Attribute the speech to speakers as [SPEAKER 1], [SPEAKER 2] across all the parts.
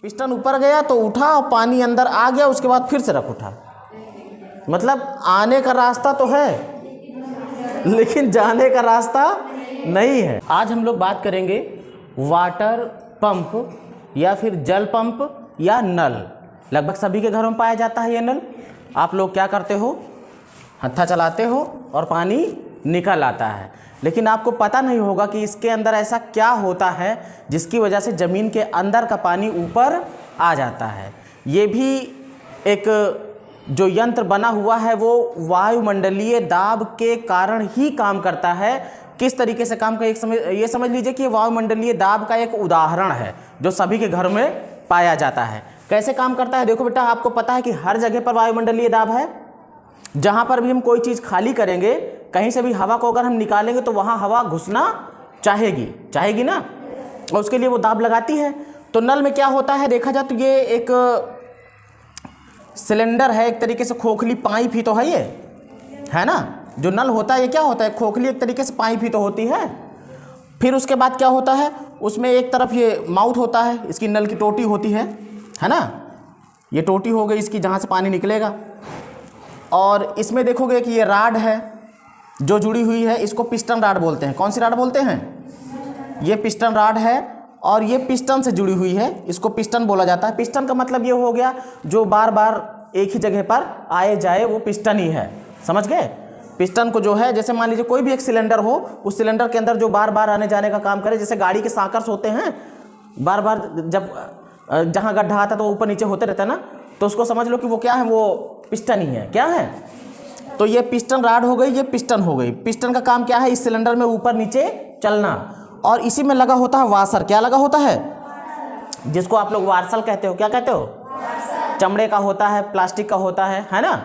[SPEAKER 1] Piston ऊपर गया तो उठा और पानी अंदर आ गया, उसके बाद फिर से रख उठा। मतलब आने का रास्ता तो है लेकिन जाने का रास्ता नहीं है। आज हम लोग बात करेंगे वाटर पंप या फिर जल पंप या नल। लगभग सभी के घरों में पाया जाता है ये नल। आप लोग क्या करते हो, हत्था चलाते हो और पानी निकल आता है, लेकिन आपको पता नहीं होगा कि इसके अंदर ऐसा क्या होता है जिसकी वजह से ज़मीन के अंदर का पानी ऊपर आ जाता है। ये भी एक जो यंत्र बना हुआ है वो वायुमंडलीय दाब के कारण ही काम करता है। किस तरीके से काम का ये समझ लीजिए कि वायुमंडलीय दाब का एक उदाहरण है जो सभी के घर में पाया जाता है। कैसे काम करता है देखो बेटा, आपको पता है कि हर जगह पर वायुमंडलीय दाब है। जहाँ पर भी हम कोई चीज़ खाली करेंगे, कहीं से भी हवा को अगर हम निकालेंगे तो वहाँ हवा घुसना चाहेगी ना, और उसके लिए वो दाब लगाती है। तो नल में क्या होता है देखा जाए तो ये एक सिलेंडर है, एक तरीके से खोखली पाइप ही तो है ये, है ना। जो नल होता है ये क्या होता है, खोखली एक तरीके से पाइप ही तो होती है। फिर उसके बाद क्या होता है, उसमें एक तरफ ये माउथ होता है, इसकी नल की टोटी होती है ना। ये टोटी हो गई इसकी, जहाँ से पानी निकलेगा। और इसमें देखोगे कि ये राड है जो जुड़ी हुई है, इसको पिस्टन राड बोलते हैं। कौन सी राड बोलते हैं, ये पिस्टन राड है और ये पिस्टन से जुड़ी हुई है, इसको पिस्टन बोला जाता है। पिस्टन का मतलब ये हो गया जो बार बार एक ही जगह पर आए जाए वो पिस्टन ही है, समझ गए। पिस्टन को जो है, जैसे मान लीजिए कोई भी एक सिलेंडर हो, उस सिलेंडर के अंदर जो बार बार आने जाने का काम करे, जैसे गाड़ी के साकर्स होते हैं, बार बार जब जहाँ गड्ढा आता है तो ऊपर नीचे होते रहता है ना, तो उसको समझ लो कि वो क्या है, वो पिस्टन ही है। क्या है, तो ये पिस्टन राड हो गई, ये पिस्टन हो गई। पिस्टन का काम क्या है, इस सिलेंडर में ऊपर नीचे चलना, और इसी में लगा होता है वाशर। क्या लगा होता है, जिसको आप लोग वार्सल कहते हो। क्या कहते हो, चमड़े का होता है, प्लास्टिक का होता है ना।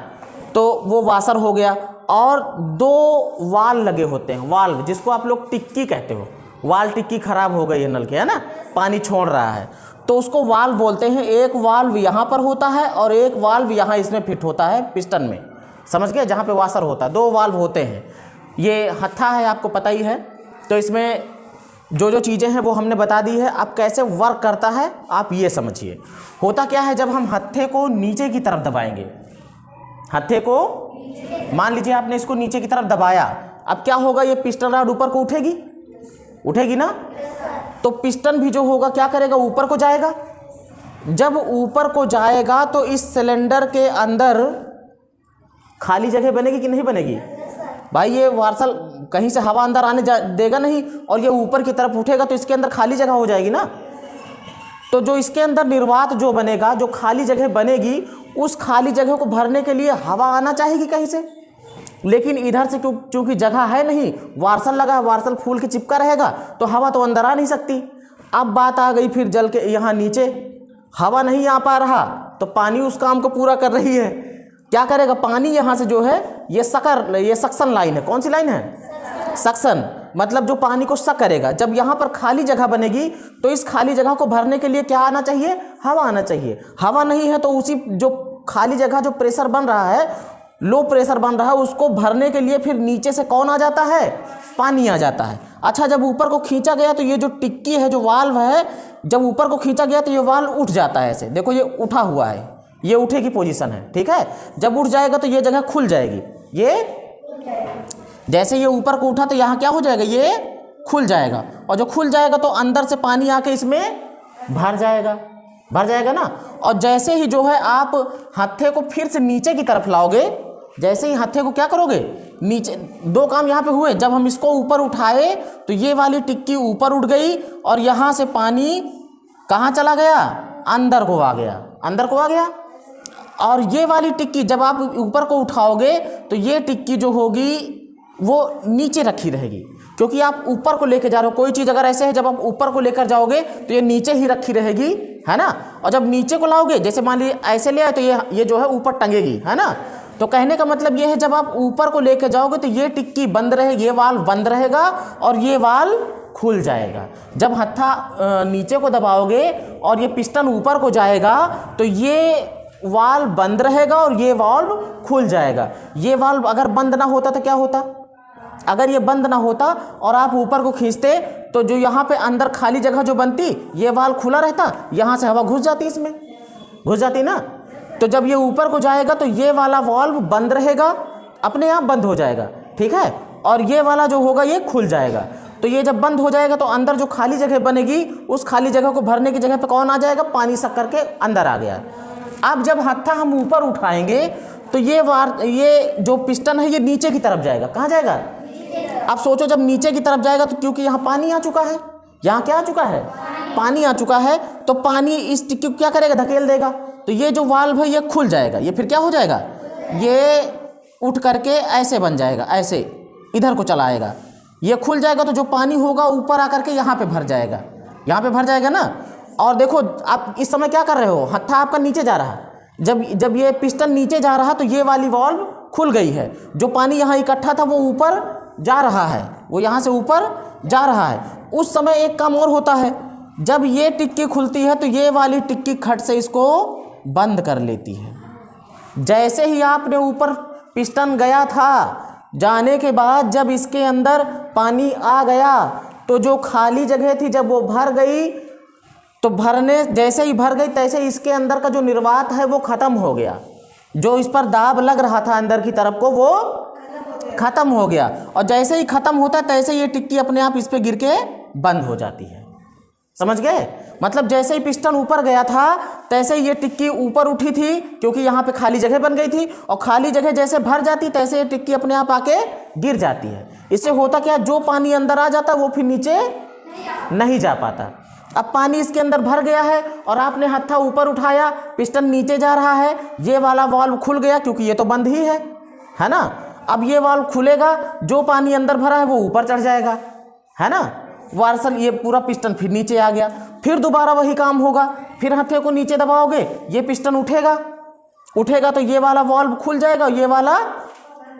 [SPEAKER 1] तो वो वाशर हो गया, और दो वाल लगे होते हैं, वाल्व, जिसको आप लोग टिक्की कहते हो। वाल टिक्की खराब हो गई है नल की, है ना, पानी छोड़ रहा है, तो उसको वाल्व बोलते हैं। एक वाल्व यहाँ पर होता है और एक वाल्व यहाँ इसमें फिट होता है पिस्टन में, समझ गए, जहाँ पे वाशर होता है। दो वाल्व होते हैं। ये हत्था है, आपको पता ही है। तो इसमें जो जो चीज़ें हैं वो हमने बता दी है। अब कैसे वर्क करता है आप ये समझिए। होता क्या है, जब हम हत्थे को नीचे की तरफ दबाएंगे, हत्थे को मान लीजिए आपने इसको नीचे की तरफ दबाया, अब क्या होगा, ये पिस्टन रॉड ऊपर को उठेगी ना। तो पिस्टन भी जो होगा क्या करेगा, ऊपर को जाएगा। जब ऊपर को जाएगा तो इस सिलेंडर के अंदर खाली जगह बनेगी कि नहीं बनेगी भाई। ये वार्सल कहीं से हवा अंदर आने देगा नहीं, और ये ऊपर की तरफ उठेगा तो इसके अंदर खाली जगह हो जाएगी ना। तो जो इसके अंदर निर्वात जो बनेगा, जो खाली जगह बनेगी, उस खाली जगह को भरने के लिए हवा आना चाहेगी कहीं से, लेकिन इधर से क्योंकि जगह है नहीं, वार्सल लगा है, वार्सल फूल के चिपका रहेगा, तो हवा तो अंदर आ नहीं सकती। अब बात आ गई फिर जल के यहाँ नीचे, हवा नहीं आ पा रहा, तो पानी उस काम को पूरा कर रही है। क्या करेगा, पानी यहाँ से जो है ये सक्शन लाइन है। कौन सी लाइन है, सक्शन, मतलब जो पानी को सक करेगा। जब यहाँ पर खाली जगह बनेगी तो इस खाली जगह को भरने के लिए क्या आना चाहिए, हवा आना चाहिए। हवा नहीं है तो उसी जो खाली जगह जो प्रेशर बन रहा है, लो प्रेशर बन रहा है, उसको भरने के लिए फिर नीचे से कौन आ जाता है, पानी आ जाता है। अच्छा, जब ऊपर को खींचा गया तो ये जो टिक्की है, जो वाल्व है, जब ऊपर को खींचा गया तो ये वाल्व उठ जाता है। ऐसे देखो, ये उठा हुआ है, ये उठे की पोजीशन है, ठीक है। जब उठ जाएगा तो ये जगह खुल जाएगी। ये जैसे ये ऊपर को उठा तो यहाँ क्या हो जाएगा, ये खुल जाएगा, और जो खुल जाएगा तो अंदर से पानी आके इसमें भर जाएगा ना। और जैसे ही जो है आप हत्थे को फिर से नीचे की तरफ लाओगे, जैसे ही हत्थे को क्या करोगे, नीचे, दो काम यहाँ पे हुए। जब हम इसको ऊपर उठाए तो ये वाली टिक्की ऊपर उठ गई, और यहाँ से पानी कहाँ चला गया, अंदर को आ गया। और ये वाली टिक्की जब आप ऊपर को उठाओगे तो ये टिक्की जो होगी वो नीचे रखी रहेगी, क्योंकि आप ऊपर को लेकर जा रहे हो। कोई चीज़ अगर ऐसे है, जब आप ऊपर को लेकर जाओगे तो ये नीचे ही रखी रहेगी, है ना। और जब नीचे को लाओगे, जैसे मान लीजिए ऐसे ले आए तो ये जो है ऊपर टंगेगी, है ना। तो कहने का मतलब ये है, जब आप ऊपर को लेकर जाओगे तो ये टिक्की बंद रहेगी, ये वाल्व बंद रहेगा और ये वाल्व खुल जाएगा। जब हत्था नीचे को दबाओगे और ये पिस्टन ऊपर को जाएगा तो ये वाल्व बंद रहेगा और ये वाल्व खुल जाएगा। ये वाल्व अगर बंद ना होता तो क्या होता, अगर ये बंद ना होता और आप ऊपर को खींचते तो जो यहाँ पे अंदर खाली जगह जो बनती, ये वाल्व खुला रहता, यहाँ से हवा घुस जाती, इसमें घुस जाती ना। तो जब ये ऊपर को जाएगा तो ये वाला वाल्व बंद रहेगा, अपने आप बंद हो जाएगा, ठीक है। और ये वाला जो होगा ये खुल जाएगा। तो ये जब बंद हो जाएगा तो अंदर जो खाली जगह बनेगी, उस खाली जगह को भरने की जगह पे कौन आ जाएगा, पानी सक करके अंदर आ गया। अब जब हत्था हम ऊपर उठाएंगे तो ये जो पिस्टन है ये नीचे की तरफ जाएगा। कहाँ जाएगा? अब सोचो जब नीचे की तरफ जाएगा तो क्योंकि यहाँ पानी आ चुका है, यहाँ क्या आ चुका है, पानी आ चुका है, तो पानी इस टिक्की को क्या करेगा, धकेल देगा। तो ये जो वाल्व है ये खुल जाएगा। ये फिर क्या हो जाएगा, ये उठ करके ऐसे बन जाएगा, ऐसे इधर को चलाएगा। ये खुल जाएगा तो जो पानी होगा ऊपर आकर के यहाँ पे भर जाएगा, यहाँ पे भर जाएगा ना। और देखो आप इस समय क्या कर रहे हो, हत्था आपका नीचे जा रहा है। जब ये पिस्टन नीचे जा रहा तो ये वाली वाल्व खुल गई है। जो पानी यहाँ इकट्ठा था वो ऊपर जा रहा है, वो यहाँ से ऊपर जा रहा है। उस समय एक काम और होता है, जब ये टिक्की खुलती है तो ये वाली टिक्की खट से इसको बंद कर लेती है। जैसे ही आपने ऊपर पिस्टन गया था, जाने के बाद जब इसके अंदर पानी आ गया तो जो खाली जगह थी जब वो भर गई, तो भरने जैसे ही भर गई तैसे इसके अंदर का जो निर्वात है वो ख़त्म हो गया। जो इस पर दाब लग रहा था अंदर की तरफ को वो ख़त्म हो गया। और जैसे ही ख़त्म होता है तैसे ये टिक्की अपने आप इस पर गिर के बंद हो जाती है। समझ गए? मतलब जैसे ही पिस्टन ऊपर गया था तैसे ही ये टिक्की ऊपर उठी थी, क्योंकि यहाँ पे खाली जगह बन गई थी। और खाली जगह जैसे भर जाती तैसे ये टिक्की अपने आप आके गिर जाती है। इससे होता क्या, जो पानी अंदर आ जाता वो फिर नीचे नहीं जा पाता। अब पानी इसके अंदर भर गया है और आपने हत्था ऊपर उठाया, पिस्टन नीचे जा रहा है, ये वाला वाल्व खुल गया क्योंकि ये तो बंद ही है ना। अब ये वाल्व खुलेगा, जो पानी अंदर भरा है वो ऊपर चढ़ जाएगा, है ना। वार्सल ये पूरा पिस्टन फिर नीचे आ गया। फिर दोबारा वही काम होगा, फिर हत्थे को नीचे दबाओगे, ये पिस्टन उठेगा तो ये वाला वाल्व खुल जाएगा, ये वाला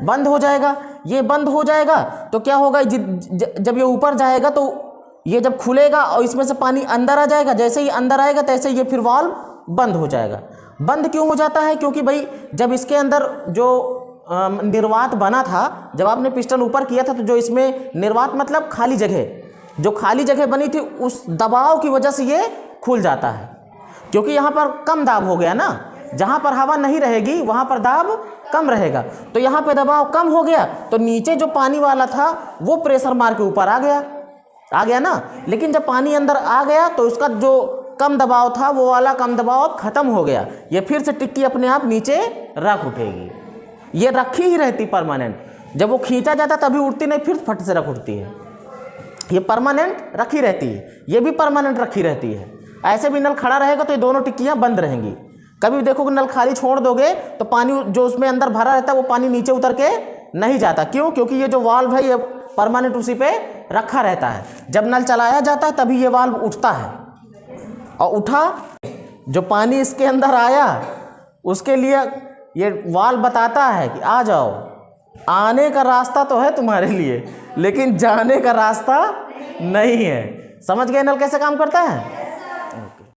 [SPEAKER 1] बंद हो जाएगा। ये बंद हो जाएगा तो क्या होगा, जब ये ऊपर जाएगा तो ये जब खुलेगा और इसमें से पानी अंदर आ जाएगा। जैसे ही अंदर आएगा तैसे ये फिर वाल्व बंद हो जाएगा। बंद क्यों हो जाता है, क्योंकि भाई जब इसके अंदर जो निर्वात बना था, जब आपने पिस्टन ऊपर किया था तो जो इसमें निर्वात मतलब खाली जगह, जो खाली जगह बनी थी उस दबाव की वजह से ये खुल जाता है। क्योंकि यहाँ पर कम दाब हो गया ना, जहाँ पर हवा नहीं रहेगी वहाँ पर दाब कम रहेगा। तो यहाँ पे दबाव कम हो गया तो नीचे जो पानी वाला था वो प्रेशर मार के ऊपर आ गया ना। लेकिन जब पानी अंदर आ गया तो उसका जो कम दबाव था वो वाला कम दबाव खत्म हो गया। ये फिर से टिक्की अपने आप नीचे रख उठेगी। ये रखी ही रहती परमानेंट। जब वो खींचा जाता तभी उठती नहीं, फिर फट से रख उठती है। ये परमानेंट रखी रहती है, ये भी परमानेंट रखी रहती है। ऐसे भी नल खड़ा रहेगा तो ये दोनों टिक्कियाँ बंद रहेंगी। कभी देखोगे नल खाली छोड़ दोगे तो पानी जो उसमें अंदर भरा रहता है वो पानी नीचे उतर के नहीं जाता। क्यों? क्योंकि ये जो वाल्व है ये परमानेंट उसी पे रखा रहता है। जब नल चलाया जाता है तभी ये वाल्व उठता है, और उठा जो पानी इसके अंदर आया उसके लिए ये वाल्व बताता है कि आ जाओ। आने का रास्ता तो है तुम्हारे लिए, लेकिन जाने का रास्ता नहीं है। समझ गए नल कैसे काम करता है?